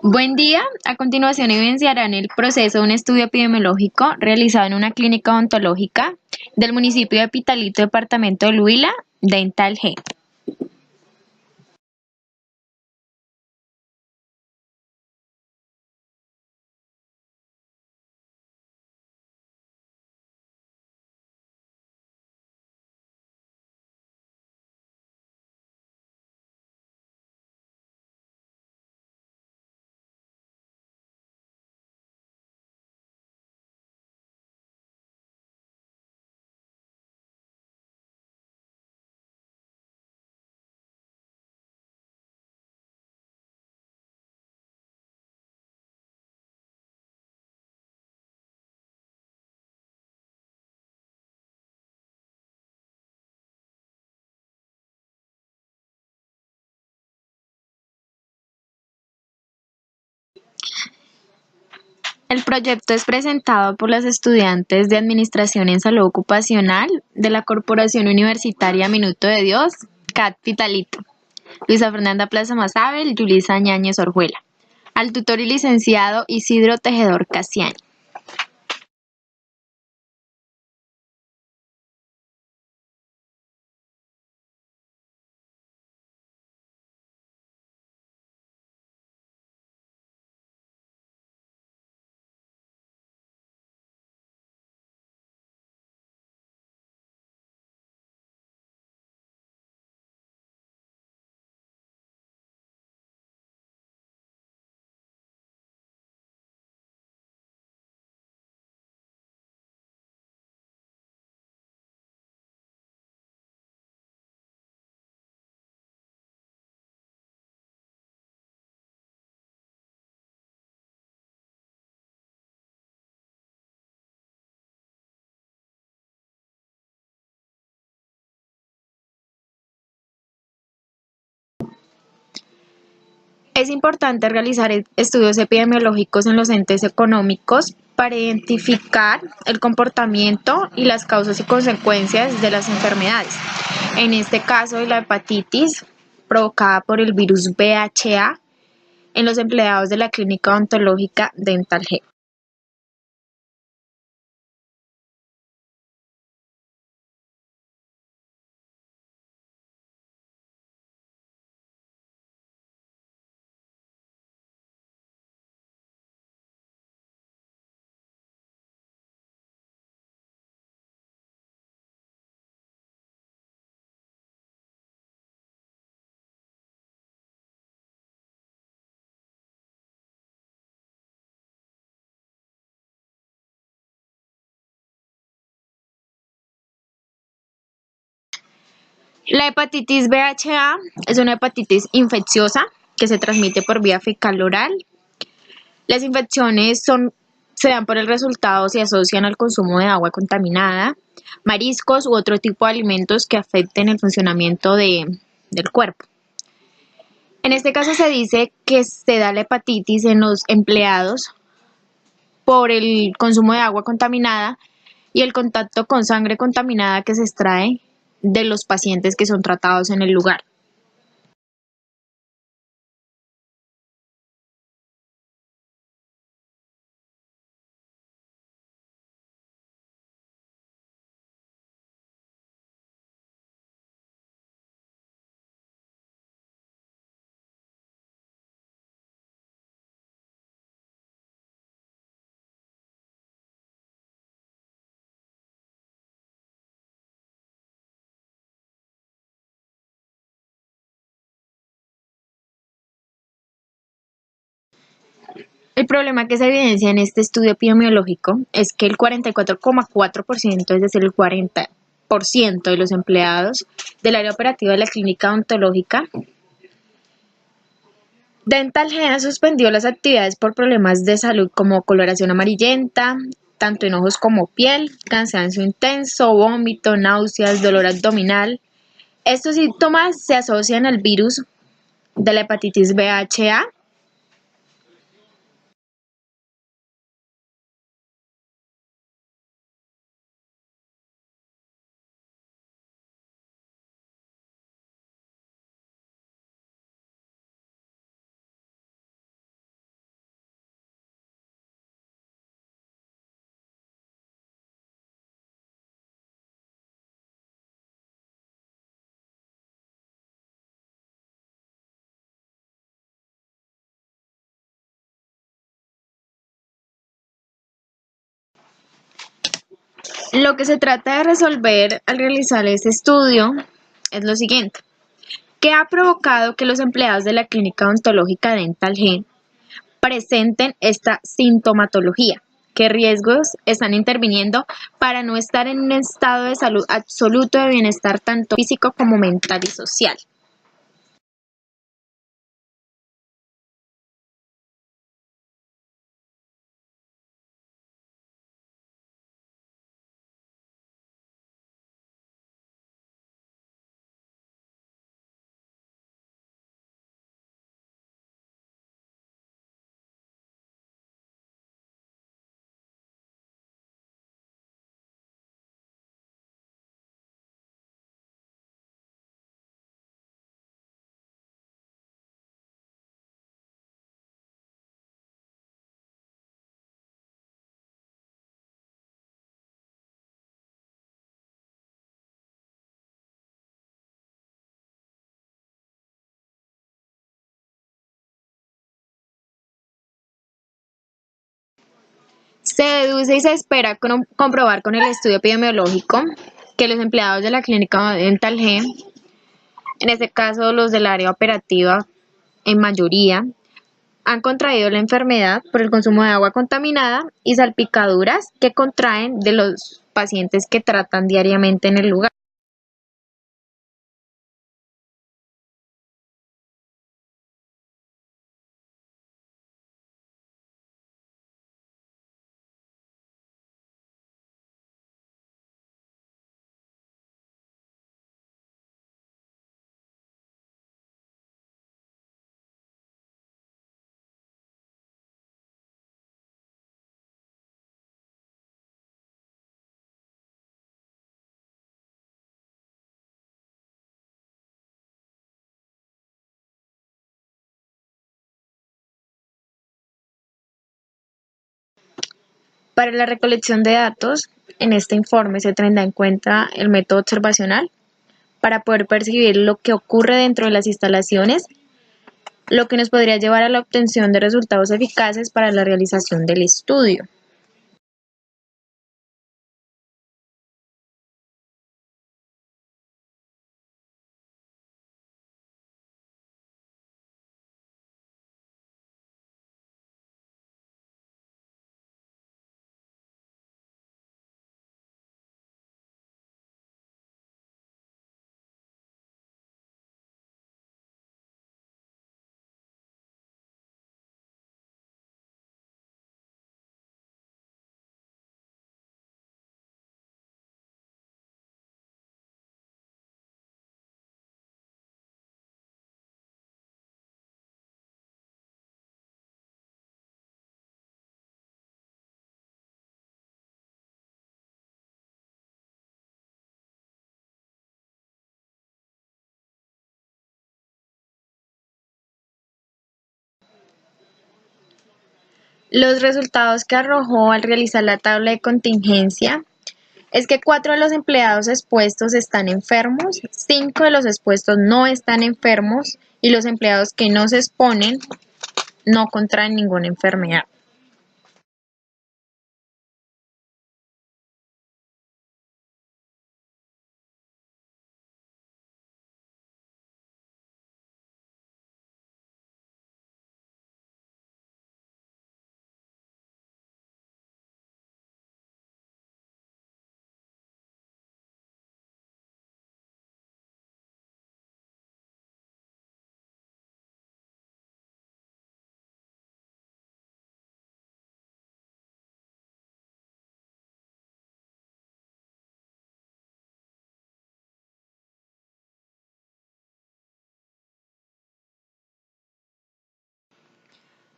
Buen día. A continuación evidenciarán el proceso de un estudio epidemiológico realizado en una clínica odontológica del municipio de Pitalito, departamento del Huila, Dental G. El proyecto es presentado por los estudiantes de Administración en Salud Ocupacional de la Corporación Universitaria Minuto de Dios, CAT Pitalito, Luisa Fernanda Plaza Mazabel, Yulisa Ñáñez Orjuela, al tutor y licenciado Isidro Tejedor Casiani. Es importante realizar estudios epidemiológicos en los entes económicos para identificar el comportamiento y las causas y consecuencias de las enfermedades. En este caso, la hepatitis provocada por el virus VHA en los empleados de la clínica odontológica Dental G. La hepatitis VHA es una hepatitis infecciosa que se transmite por vía fecal oral. Las infecciones se dan por el resultado, se asocian al consumo de agua contaminada, mariscos u otro tipo de alimentos que afecten el funcionamiento del cuerpo. En este caso se dice que se da la hepatitis en los empleados por el consumo de agua contaminada y el contacto con sangre contaminada que se extrae de los pacientes que son tratados en el lugar. El problema que se evidencia en este estudio epidemiológico es que el 44,4%, es decir, el 40% de los empleados del área operativa de la clínica odontológica Dental Gen suspendió las actividades por problemas de salud como coloración amarillenta, tanto en ojos como piel, cansancio intenso, vómito, náuseas, dolor abdominal. Estos síntomas se asocian al virus de la hepatitis VHA. Lo que se trata de resolver al realizar este estudio es lo siguiente. ¿Qué ha provocado que los empleados de la clínica odontológica Dental Gen presenten esta sintomatología? ¿Qué riesgos están interviniendo para no estar en un estado de salud absoluto de bienestar tanto físico como mental y social? Se deduce y se espera comprobar con el estudio epidemiológico que los empleados de la clínica Dental Gen, en este caso los del área operativa en mayoría, han contraído la enfermedad por el consumo de agua contaminada y salpicaduras que contraen de los pacientes que tratan diariamente en el lugar. Para la recolección de datos, en este informe se tendrá en cuenta el método observacional para poder percibir lo que ocurre dentro de las instalaciones, lo que nos podría llevar a la obtención de resultados eficaces para la realización del estudio. Los resultados que arrojó al realizar la tabla de contingencia es que 4 de los empleados expuestos están enfermos, 5 de los expuestos no están enfermos y los empleados que no se exponen no contraen ninguna enfermedad.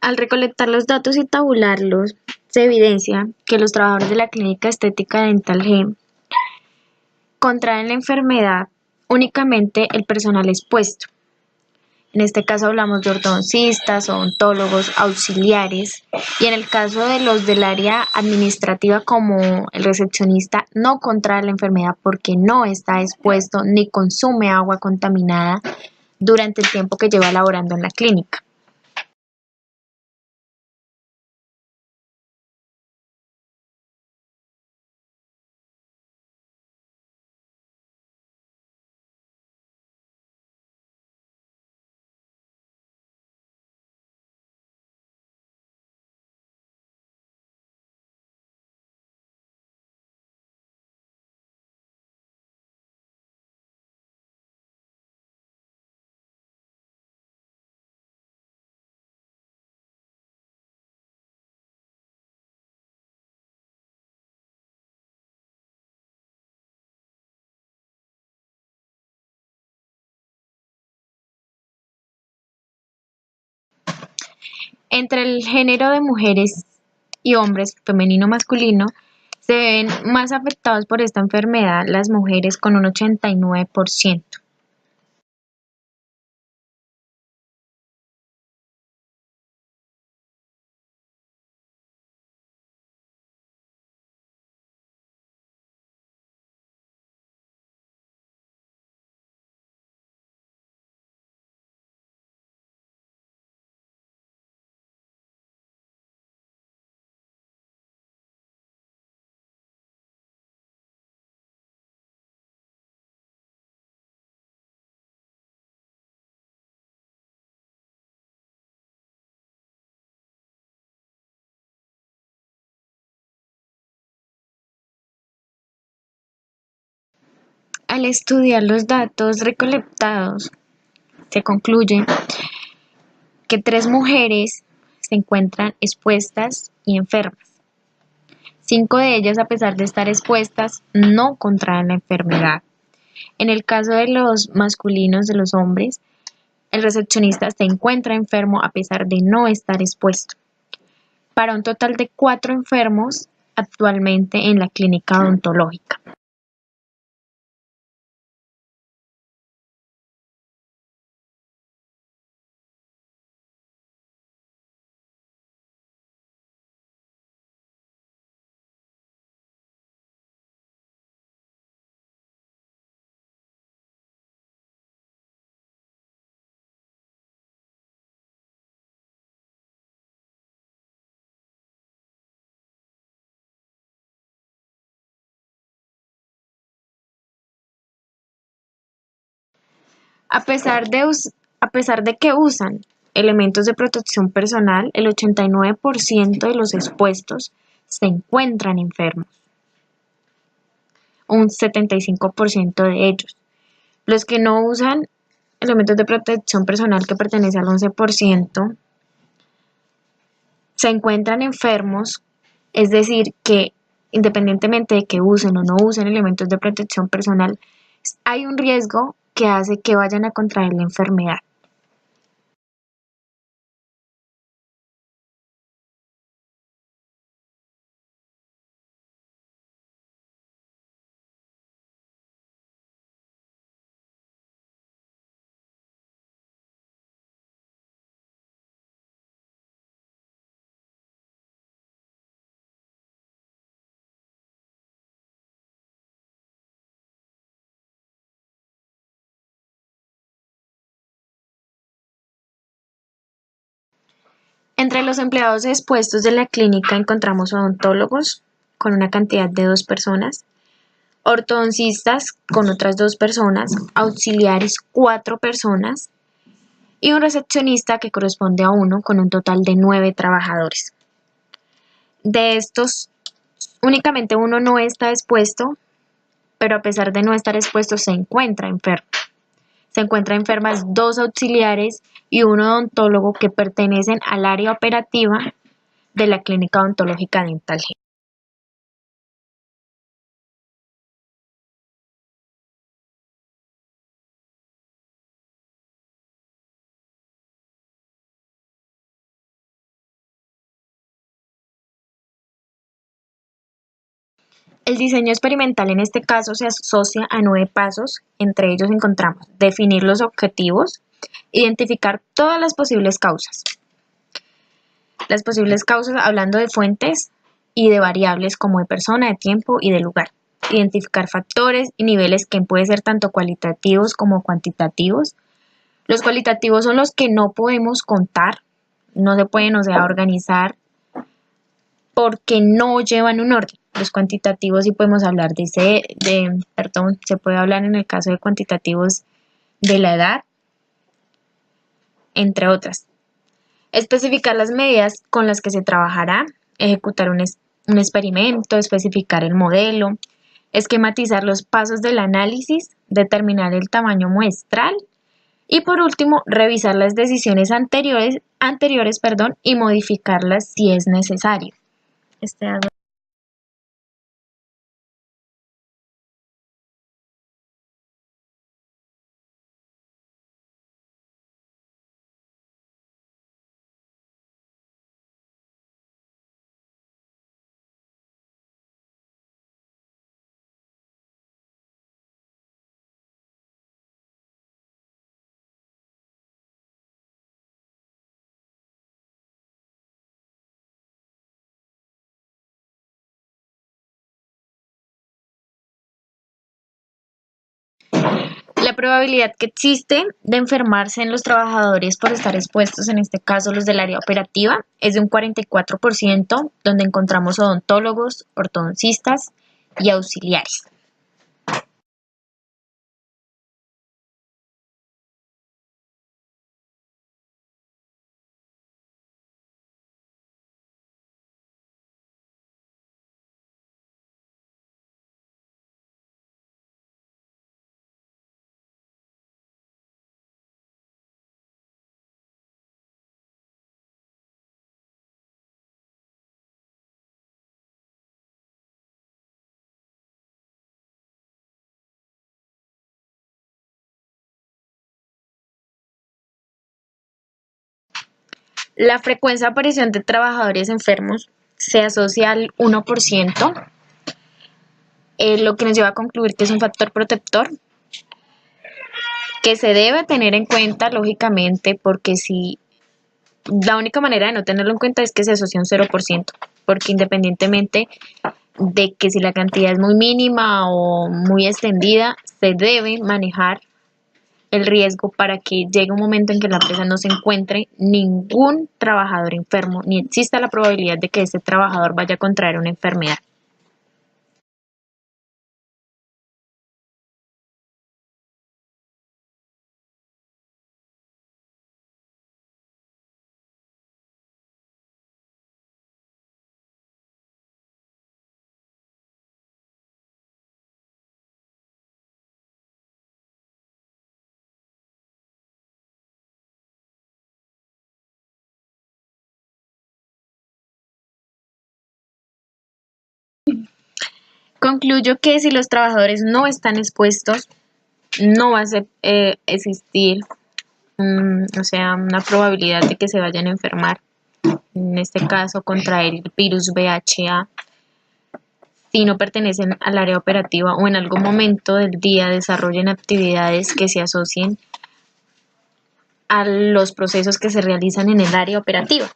Al recolectar los datos y tabularlos, se evidencia que los trabajadores de la clínica estética Dental Gen contraen la enfermedad únicamente el personal expuesto. En este caso hablamos de ortodoncistas, odontólogos, auxiliares y en el caso de los del área administrativa como el recepcionista no contrae la enfermedad porque no está expuesto ni consume agua contaminada durante el tiempo que lleva laborando en la clínica. Entre el género de mujeres y hombres, femenino masculino, se ven más afectados por esta enfermedad las mujeres con un 89%. Al estudiar los datos recolectados, se concluye que 3 mujeres se encuentran expuestas y enfermas. 5 de ellas, a pesar de estar expuestas, no contraen la enfermedad. En el caso de los masculinos, de los hombres, el recepcionista se encuentra enfermo a pesar de no estar expuesto, para un total de 4 enfermos actualmente en la clínica odontológica. A pesar de, a pesar de que usan elementos de protección personal, el 89% de los expuestos se encuentran enfermos, un 75% de ellos. Los que no usan elementos de protección personal, que pertenece al 11%, se encuentran enfermos, es decir, que independientemente de que usen o no usen elementos de protección personal, hay un riesgo que hace que vayan a contraer la enfermedad. Entre los empleados expuestos de la clínica encontramos odontólogos con una cantidad de 2 personas, ortodoncistas con otras 2 personas, auxiliares 4 personas y un recepcionista que corresponde a uno con un total de 9 trabajadores. De estos, únicamente uno no está expuesto, pero a pesar de no estar expuesto se encuentra enfermo. Se encuentran enfermas 2 auxiliares y un odontólogo que pertenecen al área operativa de la Clínica Odontológica Dental. El diseño experimental en este caso se asocia a 9 pasos. Entre ellos encontramos definir los objetivos, identificar todas las posibles causas. Las posibles causas hablando de fuentes y de variables como de persona, de tiempo y de lugar. Identificar factores y niveles que pueden ser tanto cualitativos como cuantitativos. Los cualitativos son los que no podemos contar, no se pueden, organizar porque no llevan un orden. Los cuantitativos sí podemos hablar se puede hablar en el caso de cuantitativos de la edad, entre otras. Especificar las medidas con las que se trabajará, ejecutar un experimento, especificar el modelo, esquematizar los pasos del análisis, determinar el tamaño muestral y por último, revisar las decisiones anteriores, y modificarlas si es necesario. La probabilidad que existe de enfermarse en los trabajadores por estar expuestos, en este caso los del área operativa, es de un 44%, donde encontramos odontólogos, ortodoncistas y auxiliares. La frecuencia de aparición de trabajadores enfermos se asocia al 1%, lo que nos lleva a concluir que es un factor protector que se debe tener en cuenta, lógicamente, porque si la única manera de no tenerlo en cuenta es que se asocia un 0%, porque independientemente de que si la cantidad es muy mínima o muy extendida, se debe manejar el riesgo para que llegue un momento en que la empresa no se encuentre ningún trabajador enfermo, ni exista la probabilidad de que este trabajador vaya a contraer una enfermedad. Concluyo que si los trabajadores no están expuestos, no va a existir, o sea, una probabilidad de que se vayan a enfermar, en este caso contra el virus VHA, si no pertenecen al área operativa o en algún momento del día desarrollen actividades que se asocien a los procesos que se realizan en el área operativa.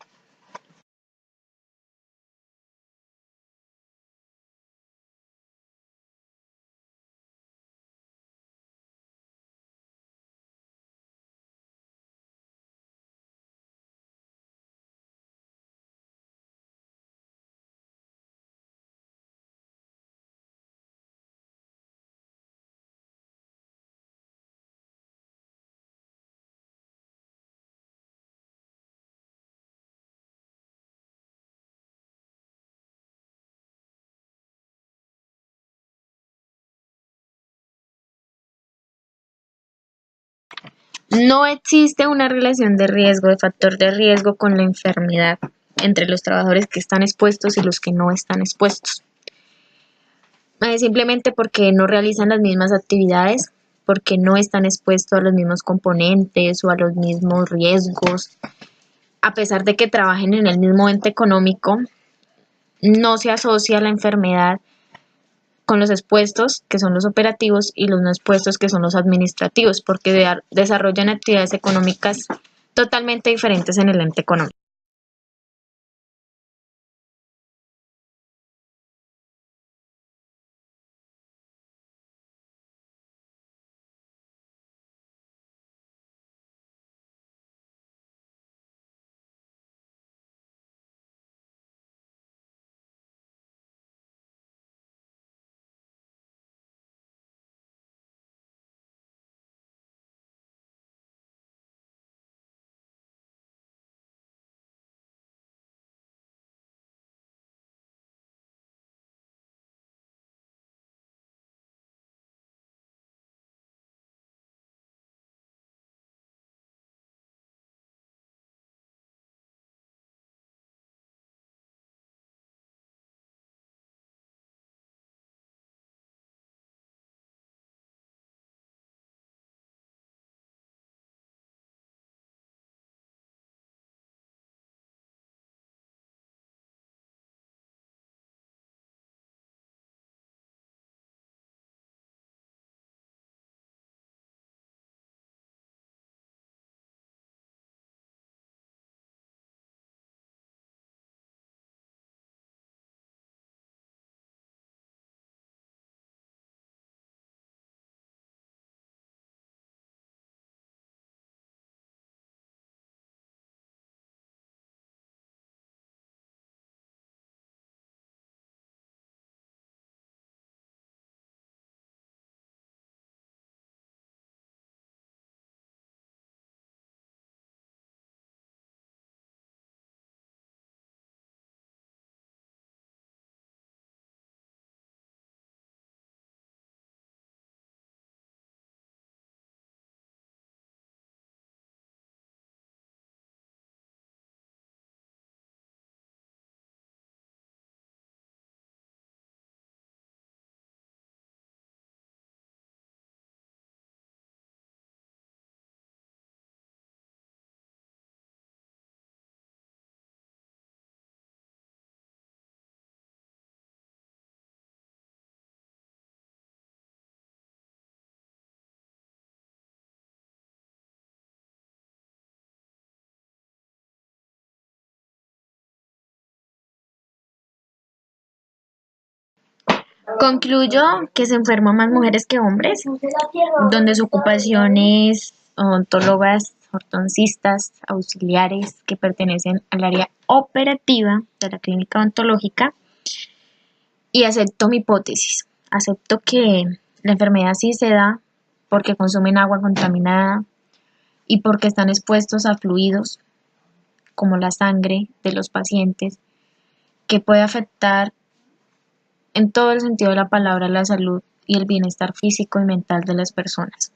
No existe una relación de riesgo, de factor de riesgo con la enfermedad entre los trabajadores que están expuestos y los que no están expuestos. Simplemente porque no realizan las mismas actividades, porque no están expuestos a los mismos componentes o a los mismos riesgos, a pesar de que trabajen en el mismo ente económico, no se asocia la enfermedad con los expuestos, que son los operativos, y los no expuestos, que son los administrativos, porque desarrollan actividades económicas totalmente diferentes en el ente económico. Concluyo que se enferman más mujeres que hombres, donde su ocupación es odontólogas, ortodoncistas, auxiliares que pertenecen al área operativa de la clínica odontológica. Y acepto mi hipótesis. Acepto que la enfermedad sí se da porque consumen agua contaminada y porque están expuestos a fluidos como la sangre de los pacientes, que puede afectar en todo el sentido de la palabra la salud y el bienestar físico y mental de las personas.